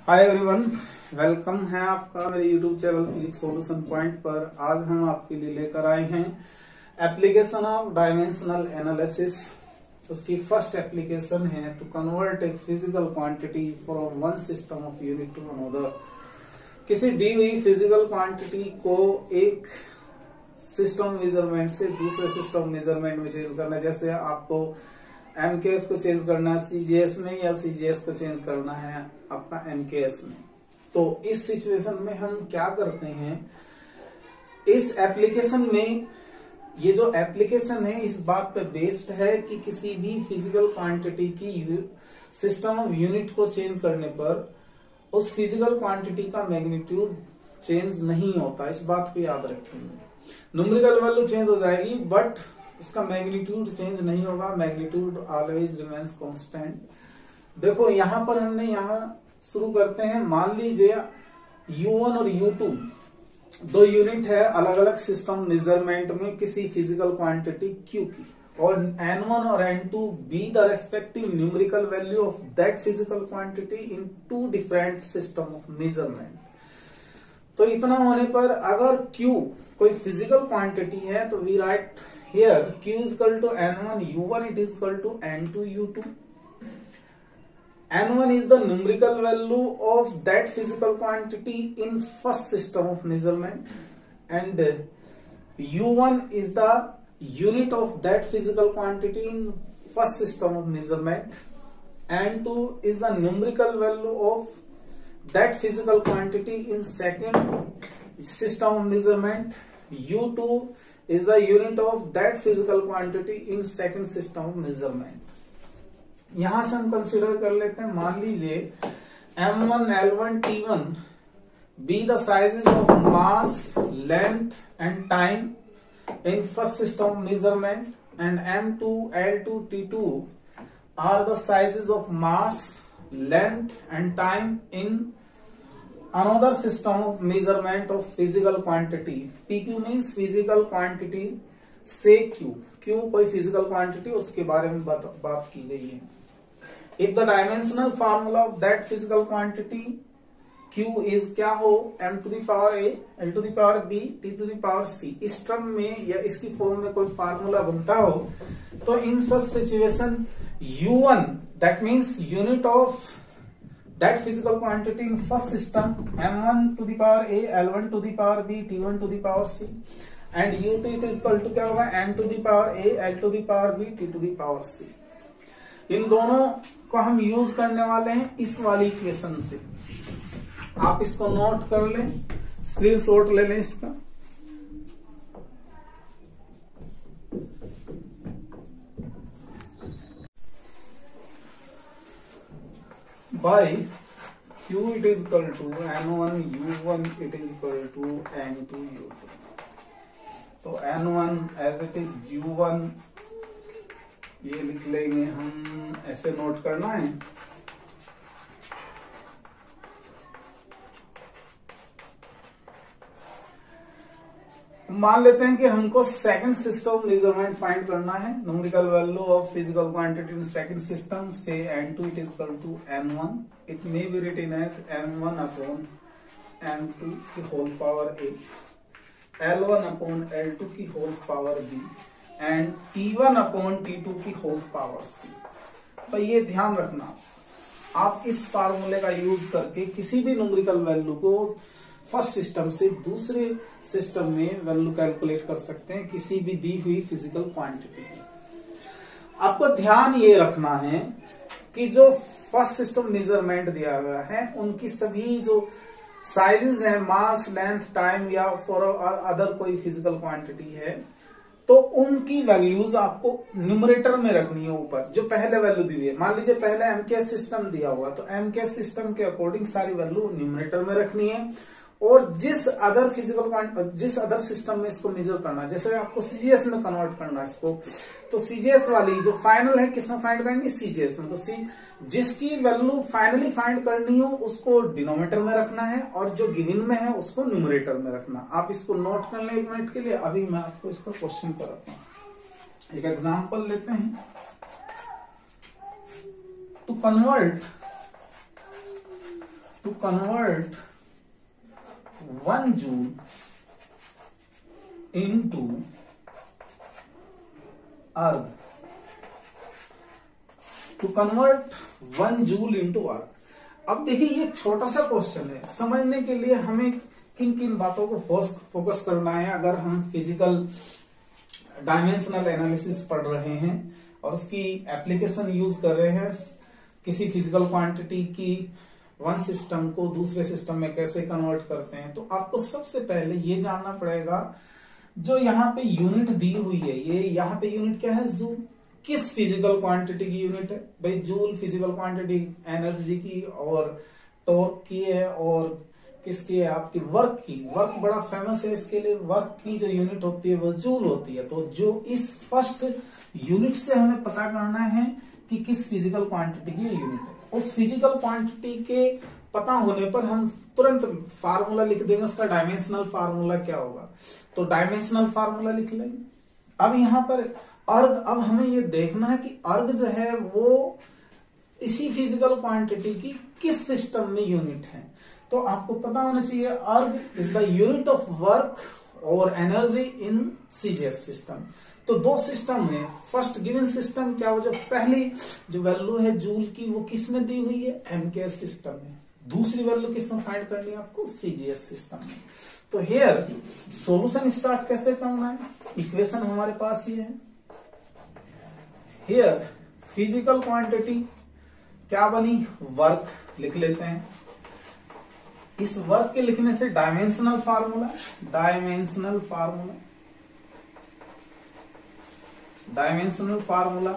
Hi everyone, welcome है आपका मेरे YouTube channel physics solution point पर। आज हम आपके लिए लेकर आए हैं एप्लीकेशन ऑफ डायमेंशनल एनालिसिस। उसकी फर्स्ट एप्लीकेशन है to convert a physical quantity from one system of unit to another. किसी दी हुई फिजिकल क्वांटिटी को एक सिस्टम मेजरमेंट से दूसरे सिस्टम मेजरमेंट में चेंज करना। जैसे आपको एमकेएस को चेंज करना है सीजीएस में या सीजीएस को चेंज करना है आपका एमकेएस में। तो इस सिचुएशन में हम क्या करते हैं, इस एप्लीकेशन में ये जो एप्लीकेशन है इस बात पे बेस्ड है कि किसी भी फिजिकल क्वांटिटी की सिस्टम ऑफ यूनिट को चेंज करने पर उस फिजिकल क्वांटिटी का मैग्नीट्यूड चेंज नहीं होता। इस बात को याद रखेंगे। न्यूमेरिकल वैल्यू चेंज हो जाएगी बट इसका मैग्नीट्यूड चेंज नहीं होगा। Magnitude always remains constant. देखो यहां पर हमने यहां शुरू करते हैं। मान लीजिए U1 और U2 दो यूनिट है अलग अलग सिस्टम मेजरमेंट में किसी फिजिकल क्वांटिटी Q की, और N1 और N2 be the respective numerical value of that physical quantity in two different system of measurement. तो इतना होने पर अगर Q कोई फिजिकल क्वांटिटी है तो we write here Q is equal to N1 U1, it is equal to N2 U2. N1 is the numerical value of that physical quantity in first system of measurement, and U1 is the unit of that physical quantity in first system of measurement. N2 is the numerical value of that physical quantity in second system of measurement. U2 is the unit of that physical quantity in second system of measurement. यहां से हम consider कर लेते हैं। मान लीजिए M1, L1, T1 be the sizes of mass, length and time in first system of measurement, and M2, L2, T2 are the sizes of mass, length and time in another system of measurement of physical quantity. PQ means physical quantity से Q कोई physical quantity, उसके बारे में बात की गई है। If the dimensional formula of that physical quantity Q is क्या हो, m to the power a, l to the power b, t to the power c। इस टर्म में या इसकी फॉर्म में कोई फार्मूला बनता हो तो in such situation U1 that means unit of that physical quantity in first system m1 to the power a, l1 to the power b, t1 to the power c, and u2 it is equal to क्या होगा, m to the power a, l to the power b, t to the power c। इन दोनों को हम use करने वाले हैं इस वाली इक्वेशन से। आप इसको नोट कर लें, स्क्रीनशॉट ले लें इसका। By Q it is equal to N1 U1 it is equal to N2 U2। तो N1 as it is U1 ये लिख लेंगे हम, ऐसे नोट करना है। मान लेते हैं कि हमको सेकंड सिस्टम मेजरमेंट फाइंड करना है। Numerical value of physical quantity in second system से N2 it is equal to N1। It may be written as M1 upon M2 की whole power a, L1 upon L2 की whole power b, and T1 upon T2 की whole power c। तो ये ध्यान रखना, आप इस फार्मूले का यूज करके किसी भी न्यूमेरिकल वैल्यू को फर्स्ट सिस्टम से दूसरे सिस्टम में वैल्यू कैलकुलेट कर सकते हैं किसी भी दी हुई फिजिकल क्वांटिटी की। आपको ध्यान ये रखना है कि जो फर्स्ट सिस्टम मेजरमेंट दिया गया है उनकी सभी जो साइजेस हैं, मास, लेंथ, टाइम या फॉर अदर कोई फिजिकल क्वांटिटी है, तो उनकी वैल्यूज आपको न्यूमरेटर में रखनी है। ऊपर जो पहले वैल्यू दी हुई है, मान लीजिए पहले एमकेएस सिस्टम दिया हुआ तो एमकेएस सिस्टम के अकॉर्डिंग सारी वैल्यू न्यूमरेटर में रखनी है, और जिस अदर सिस्टम में इसको मेजर करना, जैसे आपको सीजीएस में कन्वर्ट करना है इसको, तो सीजीएस वाली जो फाइनल है किसमें फाइंड करनी है, सीजीएस में। तो जिसकी वैल्यू फाइनली फाइंड करनी हो उसको डिनोमिनेटर में रखना है, और जो गिवन में है उसको न्यूमरेटर में रखना। आप इसको नोट कर लें एक मिनट के लिए। अभी मैं आपको इसका क्वेश्चन कराता हूं। एक एग्जांपल लेते हैं। To to convert 1 joule into erg, to convert 1 joule into erg. अब देखिए ये छोटा सा क्वेश्चन है, समझने के लिए हमें किन किन बातों को फोकस करना है। अगर हम फिजिकल डायमेंशनल एनालिसिस पढ़ रहे हैं और उसकी एप्लीकेशन यूज कर रहे हैं, किसी फिजिकल क्वांटिटी की वन सिस्टम को दूसरे सिस्टम में कैसे कन्वर्ट करते हैं, तो आपको सबसे पहले ये जानना पड़ेगा जो यहाँ पे यूनिट दी हुई है, ये यहाँ पे यूनिट क्या है, जूल। किस फिजिकल क्वांटिटी की यूनिट है भाई, जूल फिजिकल क्वांटिटी एनर्जी की और टॉर्क की है, और किसकी है, आपकी वर्क की। वर्क बड़ा फेमस है इसके लिए, वर्क की जो यूनिट होती है वो जूल होती है। तो जो इस फर्स्ट यूनिट से हमें पता करना है कि किस फिजिकल क्वांटिटी की यूनिट है। उस फिजिकल क्वांटिटी के पता होने पर हम तुरंत फार्मूला लिख देंगे, उसका डायमेंशनल फार्मूला क्या होगा, तो डायमेंशनल फार्मूला लिख लेंगे। अब यहाँ पर अर्ग, अब हमें ये देखना है कि अर्ग जो है वो इसी फिजिकल क्वांटिटी की किस सिस्टम में यूनिट है। तो आपको पता होना चाहिए अर्ग is the unit of work और एनर्जी इन सीजीएस सिस्टम। तो दो सिस्टम है, फर्स्ट गिवन सिस्टम क्या हो, जो पहली जो वैल्यू है जूल की वो किस में दी हुई है, एमकेएस सिस्टम में। दूसरी वैल्यू किस में फाइंड करनी है आपको, सीजीएस सिस्टम में। तो हियर सॉल्यूशन स्टार्ट कैसे करना है, इक्वेशन हमारे पास ये है। हियर फिजिकल क्वांटिटी क्या बनी, वर्क लिख लेते हैं। इस वर्क के लिखने से dimensional formula, dimensional formula, dimensional formula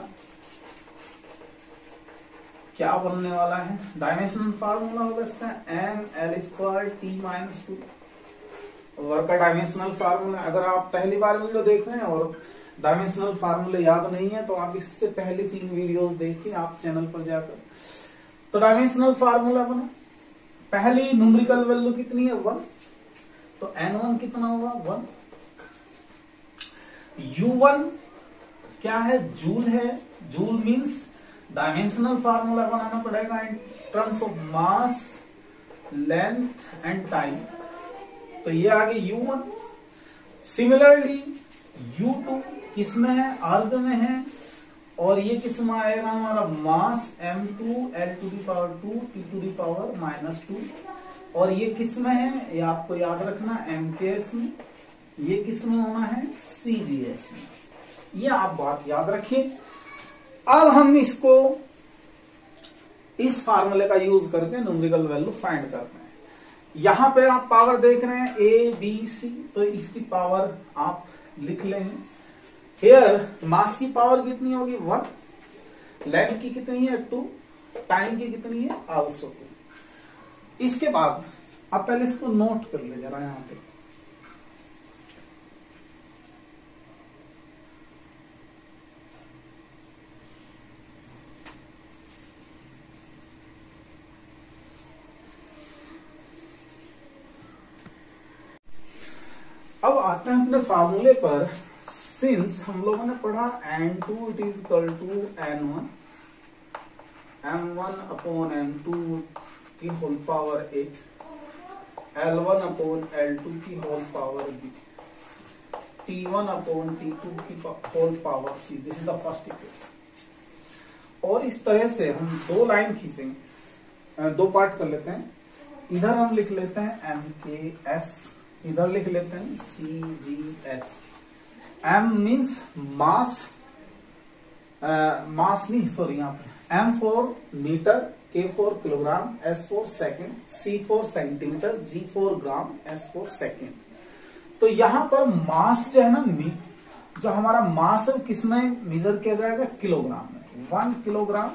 क्या बनने वाला है, डायमेंशनल फार्मूला होगा इसका ml²t-2। वर्क का डायमेंशनल फार्मूला, अगर आप पहली बार वीडियो देख रहे हैं और डायमेंशनल फार्मूले याद नहीं है तो आप इससे पहले 3 वीडियोस देखिए आप चैनल पर जाकर। तो डायमेंशनल फार्मूला बना, पहली न्यूमेरिकल वैल्यू कितनी है 1, तो n1 कितना होगा 1। u1 क्या है, जूल है। जूल मींस डायमेंशनल फार्मूला बनाना पड़ेगा in terms of mass, length and time. तो ये आगे u1। सिमिलरली u2 किसमें है, अर्ग में है, और ये किस में आएगा हमारा मास m2 L⁻², T⁻⁻²। और ये किस में है, ये आपको याद रखना MKS में, ये किस में होना है, CGS में। ये आप बात याद रखिए। अब हम इसको इस फार्मूले का यूज करके न्यूमेरिकल वैल्यू फाइंड करते हैं। यहां पे आप पावर देख रहे हैं ABC, तो इसकी पावर आप लिख लेंगे। हियर मास की पावर कितनी होगी 1, लेंथ की कितनी है 2, टाइम की कितनी है आल्सो 2। इसके बाद आप पहले इसको नोट कर ले जरा यहां पे। अब आते हैं अपने फार्मूले पर। सिंस हम लोगों ने पढ़ा n2 it is equal to n1 m1/m2 की होल पावर a, L1/L2 की होल पावर b, T1/T2 की whole power c। This is the first equation. और इस तरह से हम दो लाइन खींचेंगे, दो पार्ट कर लेते हैं। इधर हम लिख लेते हैं MKS, इधर लिख लेते हैं CGS। M means mass, mass नहीं सॉरी, यहाँ पे M for metre, K for kilogram, S for second, C for centimetre, G for gram, S for second. तो यहाँ पर मास जो है ना, जो हमारा मास है किसमें मेजर किया जाएगा, किलोग्राम में। 1 किलोग्राम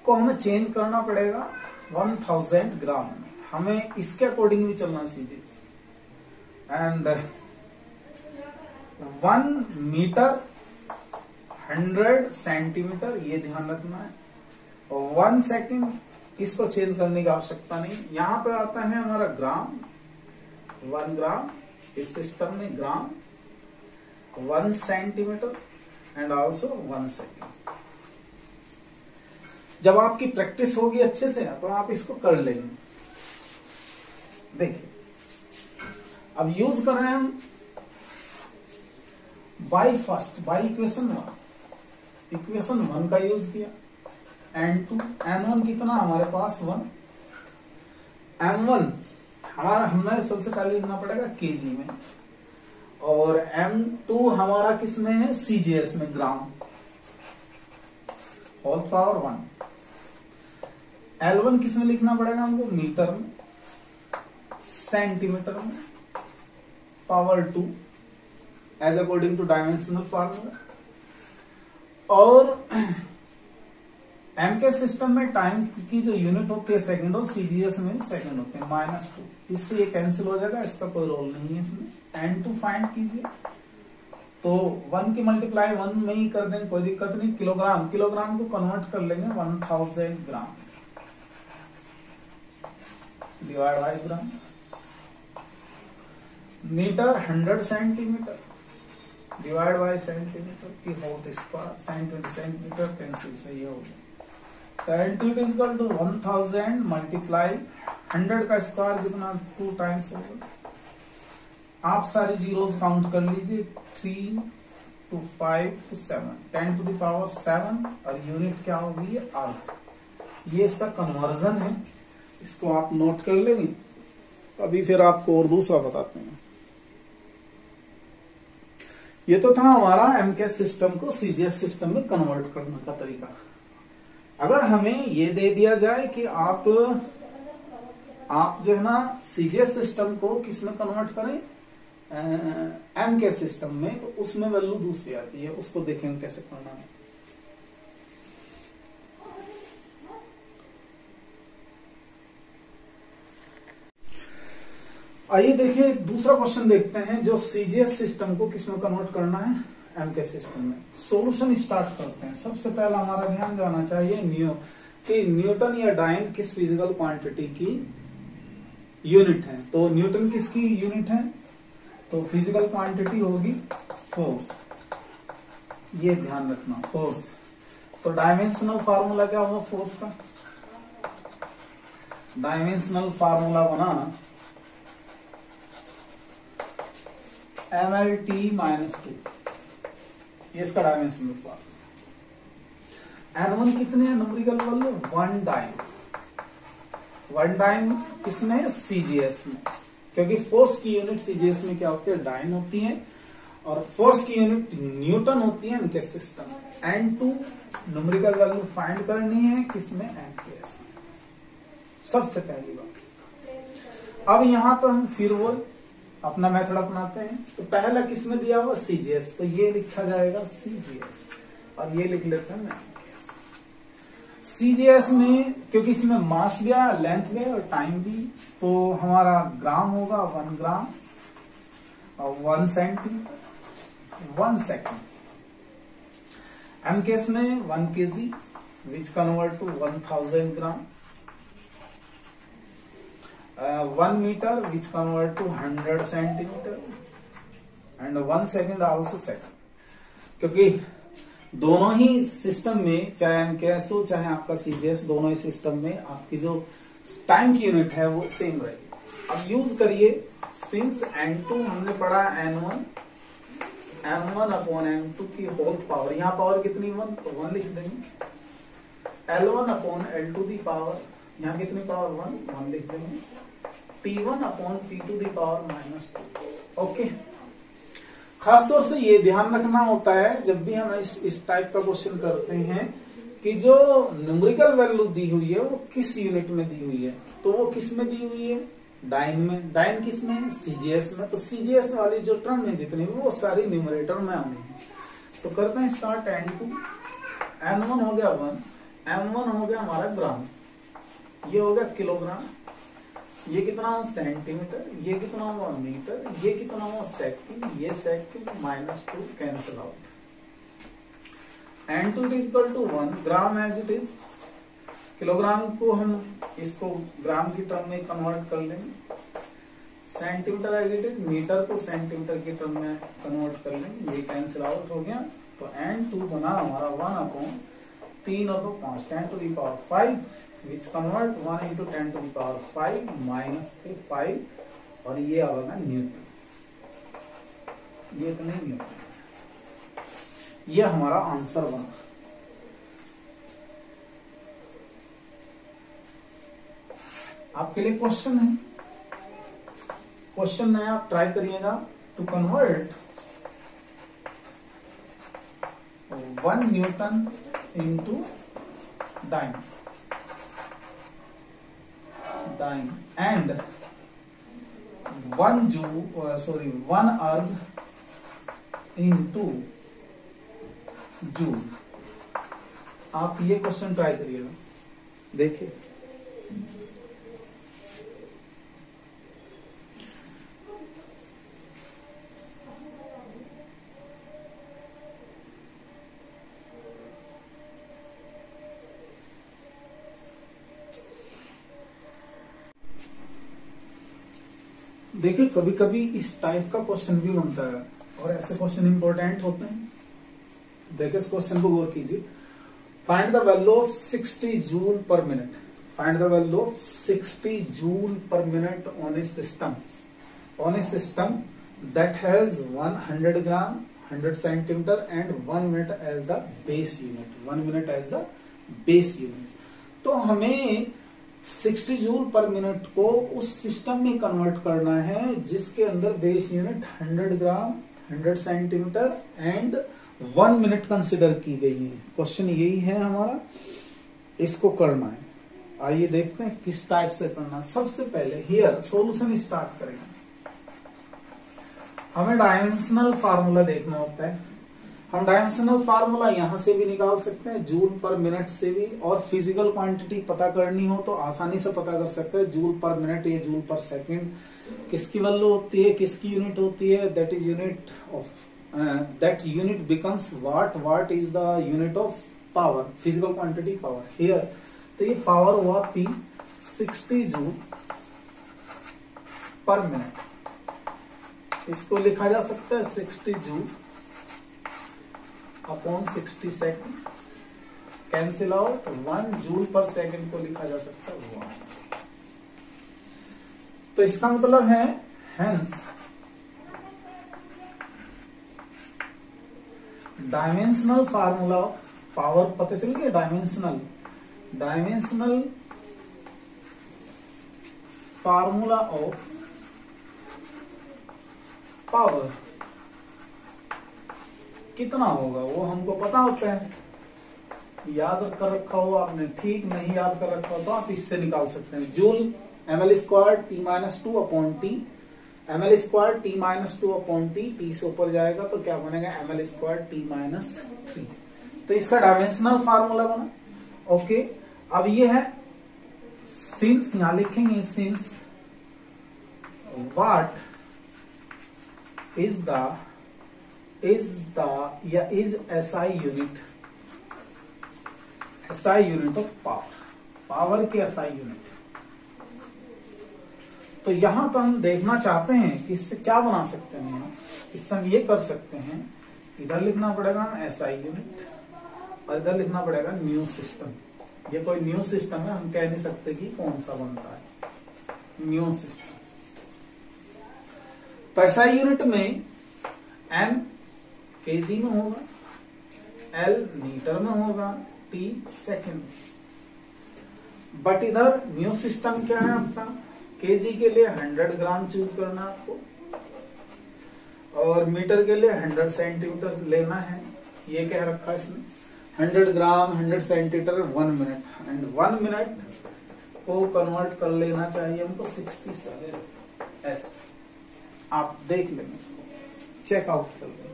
को हमें चेंज करना पड़ेगा 1000 ग्राम में। हमें इसके अकॉर्डिंग भी चलना सीधे। एंड 1 मीटर 100 सेंटीमीटर, ये ध्यान रखना है। और 1 सेकेंड, इसको चेंज करने की आवश्यकता नहीं। यहां पर आता है हमारा ग्राम, 1 ग्राम, इस सिस्टम में ग्राम, 1 सेंटीमीटर एंड ऑल्सो 1 सेकेंड। जब आपकी प्रैक्टिस होगी अच्छे से तो आप इसको कर लेंगे। देखिए अब यूज कर रहे हैं हम बाई इक्वेशन वन का यूज किया, N2 N1 कितना हमारे पास 1, M1 हमारा हमें सबसे पहले लिखना पड़ेगा केजी में, और M2 हमारा किस में है सीजीएस में, ग्राम होल पावर 1। L1 किस में लिखना पड़ेगा हमको, मीटर में, सेंटीमीटर में, power 2 as according to dimensional formula. और एम के सिस्टम में टाइम की जो यूनिट होती है सेकंड, और सीजीएस में सेकंड होते हैं, -2। इससे ये कैंसिल हो जाएगा, इसका कोई रोल नहीं है इसमें। N2 फाइंड कीजिए, तो 1 की मल्टीप्लाई 1 में ही कर देंगे, कोई दिक्कत नहीं। किलोग्राम को कन्वर्ट कर लेंगे 1000 gram divide by gram. Metre 100 centimetre divide by centimetre की होल स्क्वायर, सेंटीमीटर कैंसिल से ये हो गया। N2 is equal to 1000 multiply 100 का स्क्वायर कितना, 2 टाइम्स होगा। आप सारी जीरोस काउंट कर लीजिए, 3 to 5 to 7, 10 to the power 7, और यूनिट क्या होगी अर्थ। ये इसका कन्वर्जन है, इसको आप नोट कर लेंगे। अभी फिर आपको और दूसरा बताते हैं। ये तो था हमारा एमकेएस सिस्टम को सीजीएस सिस्टम में कन्वर्ट करने का तरीका। अगर हमें ये दे दिया जाए कि आप जो है ना सीजीएस सिस्टम को किस में कन्वर्ट करें, एमकेएस सिस्टम में, तो उसमें वैल्यू दूसरी आती है, उसको देखेंगे कैसे करना है। आइए देखिए दूसरा क्वेश्चन देखते हैं, जो सीजीएस सिस्टम को किस में कन्वर्ट करना है, एमकेएस सिस्टम में। सॉल्यूशन स्टार्ट करते हैं। सबसे पहला हमारा ध्यान जाना चाहिए कि न्यूटन या डाइन किस फिजिकल क्वांटिटी की यूनिट है। तो न्यूटन किसकी यूनिट है, तो फिजिकल क्वांटिटी होगी फोर्स, ये ध्यान रखना, फोर्स। तो डायमेंशनल फार्मूला क्या होगा फोर्स का, डायमेंशनल फार्मूला बनाना MLT-2, ये इसका डायमेंशनल फार्मूला। N1 कितने हैं न्यूमेरिकल वैल्यू, 1 डाइन किसमें, सीजीएस में, क्योंकि फोर्स की यूनिट सीजीएस में क्या होती है, डाइन होती है, और फोर्स की यूनिट न्यूटन होती है MKS system. N2 numerical value find करनी है किसमें, एमकेएस में, सबसे पहली बात। अब यहां पर हम फिर वो अपना मेथड अपनाते हैं। तो पहला किसमें दिया हुआ, सीजीएस, तो ये लिखा जाएगा सीजीएस, और ये लिख लेते हैं एमकेएस। सीजीएस में क्योंकि इसमें मास भी आया, लेंथ भी और टाइम भी, तो हमारा ग्राम होगा 1 ग्राम, और 1 सेंटीमीटर 1 सेकेंड। एमकेएस में 1 KG which convert to 1000 gram, 1 metre which convert to 100 centimetre, and 1 second also second. क्योंकि दोनों ही सिस्टम में, चाहे एमकेएस हो चाहे आपका सीजीएस, दोनों ही सिस्टम में आपकी जो टाइम की यूनिट है वो सेम रहेगी। अब यूज करिए, सिंस N2 हमने पढ़ा M1 अपॉन M2 की होल पावर, यहाँ पावर कितनी 1, तो 1 लिख देंगे। L1 अपॉन L2 की पावर, यहाँ कितनी पावर 1 लिख देंगे। P1 अपॉन P2 की पावर -2। ओके, खासतौर से ये ध्यान रखना होता है जब भी हम इस टाइप का क्वेश्चन करते हैं कि जो न्यूमेरिकल वैल्यू दी हुई है वो किस यूनिट में दी हुई है। तो वो किस में दी हुई है, डाइन में। डाइन किस में, सीजीएस में। तो सीजीएस वाली जो टर्म है जितनी भी, वो सारी न्यूमरेटर में आनी है। तो करते हैं स्टार्ट। N1 हो गया 1, M1 हो गया हमारा ग्राम, ये हो गया किलोग्राम, ये कितना हो सेंटीमीटर, ये कितना हुआ मीटर, ये कितना हुआ सेकंड, ये second, -2 cancel out. N2 is equal to 1 gram as it is. Kilogram को हम इसको ग्राम की टर्म में कन्वर्ट कर लेंगे, centimetre as it is, metre को सेंटीमीटर की टर्म में कन्वर्ट कर लेंगे, ये कैंसिल आउट हो गया। तो N2 बना हमारा 1 अपॉन 3 और 2 5, 10 to the power 5 which convert 1 into 10 to the power 5 minus के 5 और ये आएगा न्यूटन, ये इतने न्यूटन। ये हमारा आंसर बना। आपके लिए क्वेश्चन है, क्वेश्चन नया आप ट्राई करिएगा। To convert 1 newton into dyne and 1 अर्ग into जूल। आप ये क्वेश्चन ट्राई करिएगा, देखिए। देखिए कभी कभी इस टाइप का क्वेश्चन भी बनता है और ऐसे क्वेश्चन इंपॉर्टेंट होते हैं। देखिए इस क्वेश्चन को गौर कीजिए। Find the value of 60 joule per minute. Find the value of 60 joule per minute on a system that has 100 gram 100 centimetre and 1 minute as the base unit. 1 minute as the base unit. तो हमें 60 joule per minute को उस system में convert करना है जिसके अंदर base unit 100 gram 100 centimetre and 1 minute consider की गई है। क्वेश्चन यही है हमारा, इसको करना है। आइए देखते हैं किस टाइप से करना है। सबसे पहले हियर सॉल्यूशन स्टार्ट करेंगे। हमें डायमेंशनल फार्मूला देखना होता है। हम डायमेंशनल फार्मूला यहां से भी निकाल सकते हैं, जूल पर मिनट से भी, और फिजिकल क्वांटिटी पता करनी हो तो आसानी से पता कर सकते हैं। जूल पर मिनट या जूल पर सेकंड किसकी वैल्यू होती है, किसकी यूनिट होती है, that is unit of that unit becomes watt. Watt is the unit of power, physical quantity power here। तो ये पावर हुआ P 60 जूल पर मिनट। इसको लिखा जा सकता है 60 joule upon 60 second. Cancel out, 1 joule पर सेकंड को लिखा जा सकता है 1। तो इसका मतलब है हेंस डायमेंशनल फार्मूला पावर पता चल गया। डायमेंशनल फार्मूला ऑफ पावर कितना होगा वो हमको पता होता है, याद कर रखा हो आपने, ठीक नहीं याद कर रखा हो तो आप इससे निकाल सकते हैं। Joule ml square T-2 upon T, ml square T-2 upon T, T से ऊपर जाएगा तो क्या बनेगा ml स्क्वायर T-3। तो इसका डायमेंशनल फार्मूला बना। ओके, अब ये है सिंस, यहां लिखेंगे since what is SI unit, SI unit of power की SI यूनिट। तो यहां पर हम देखना चाहते हैं कि इससे क्या बना सकते हैं। इससे हम ये कर सकते हैं, इधर लिखना पड़ेगा SI यूनिट और इधर लिखना पड़ेगा न्यू सिस्टम। ये कोई न्यू सिस्टम है, हम कह नहीं सकते कि कौन सा बनता है न्यू सिस्टम। तो SI यूनिट में M केजी में होगा, L मीटर में होगा, T सेकंड। बट इधर न्यू सिस्टम क्या है आपका, केजी के लिए 100 ग्राम चूज करना आपको और मीटर के लिए 100 सेंटीमीटर लेना है। ये कह रखा है इसने 100 gram 100 centimetre 1 minute, and 1 minute को कन्वर्ट कर लेना चाहिए हमको 67 S। आप देख लेंगे, इसको चेकआउट कर लेंगे।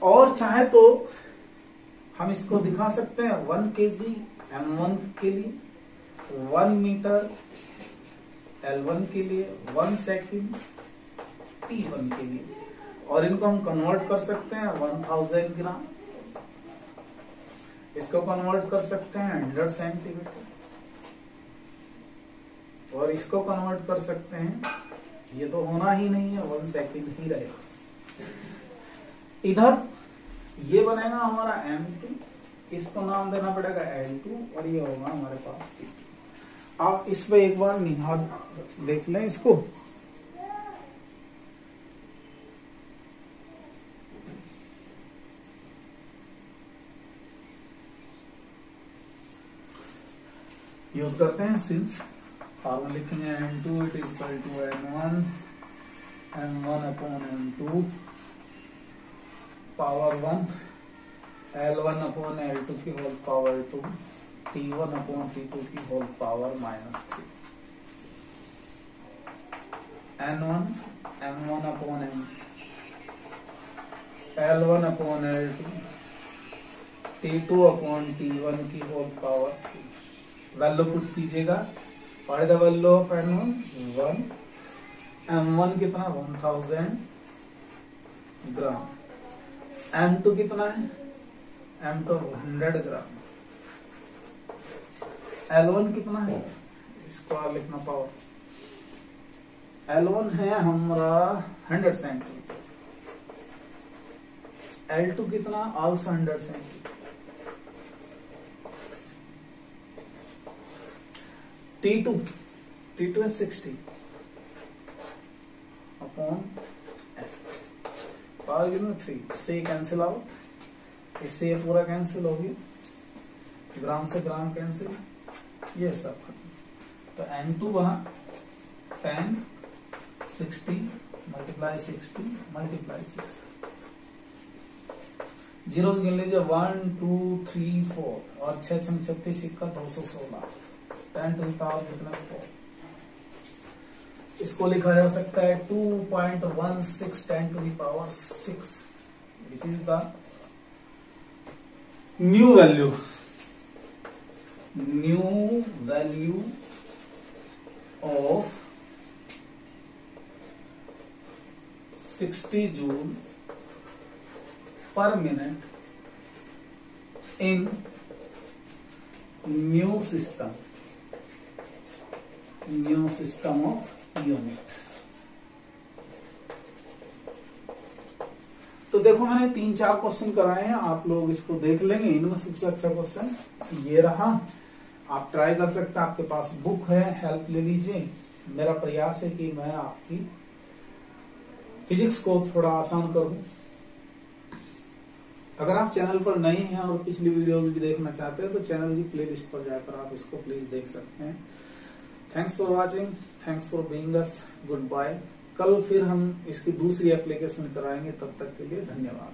और चाहे तो हम इसको दिखा सकते हैं 1 केजी M1 के लिए, 1 मीटर L1 के लिए, 1 सेकंड T1 के लिए, और इनको हम कन्वर्ट कर सकते हैं 1000 ग्राम, इसको कन्वर्ट कर सकते हैं 100 सेंटीमीटर, और इसको कन्वर्ट कर सकते हैं, ये तो होना ही नहीं है, 1 सेकंड ही रहेगा। इधर ये बनेगा हमारा M2, इसको नाम देना पड़ेगा L2 और ये होगा हमारे पास T2। आप इस पे एक बार निगाह देख लें इसको। यूज करते हैं सिंस फॉर्मूला लिखेंगे M2 it is equal to M1 upon M2 power 1 L1 upon L2 की whole power 2 T1 upon T2 की whole power -3 N1 M1 upon M L1 upon L2 T2 upon T1 की whole power 3। Value put कीजिएगा। What is the value of N1? 1। M1 कितना? 1000 ग्राम। M2 कितना है? M2 100 ग्राम। L1 कितना है? इसको आप लिखना पावर। L1 है हमारा 100 सेंटीमीटर। L2 कितना? Also 100 centimetre. T2 है 60 अपॉन S पावर कितना? 3 से कैंसिल आउट, इससे ये पूरा कैंसिल हो गया, ग्राम से ग्राम कैंसिल, ये सब। तो N2 वहां 10 60 मल्टीप्लाई 60 मल्टीप्लाई 60 जीरो गिन लीजिए 1 2 3 4 और 6 6 36 सिक्का 216 10 टू पावर कितना? 4। इसको लिखा जा सकता है 2.16 10 to power 6 which is the new value of 60 joule per minute in new system of unit. तो देखो मैंने 3-4 क्वेश्चन कराए हैं, आप लोग इसको देख लेंगे। इनमें सबसे अच्छा क्वेश्चन ये रहा, आप ट्राई कर सकते हैं। आपके पास बुक है, हेल्प ले लीजिए। मेरा प्रयास है कि मैं आपकी फिजिक्स को थोड़ा आसान करूं। अगर आप चैनल पर नए हैं और पिछली वीडियोस भी देखना चाहते हैं तो चैनल की प्लेलिस्ट पर जाकर आप इसको प्लीज देख सकते हैं। Thanks for watching, thanks for being us, goodbye. कल फिर हम इसकी दूसरी एप्लीकेशन कराएंगे, तब तक के लिए धन्यवाद।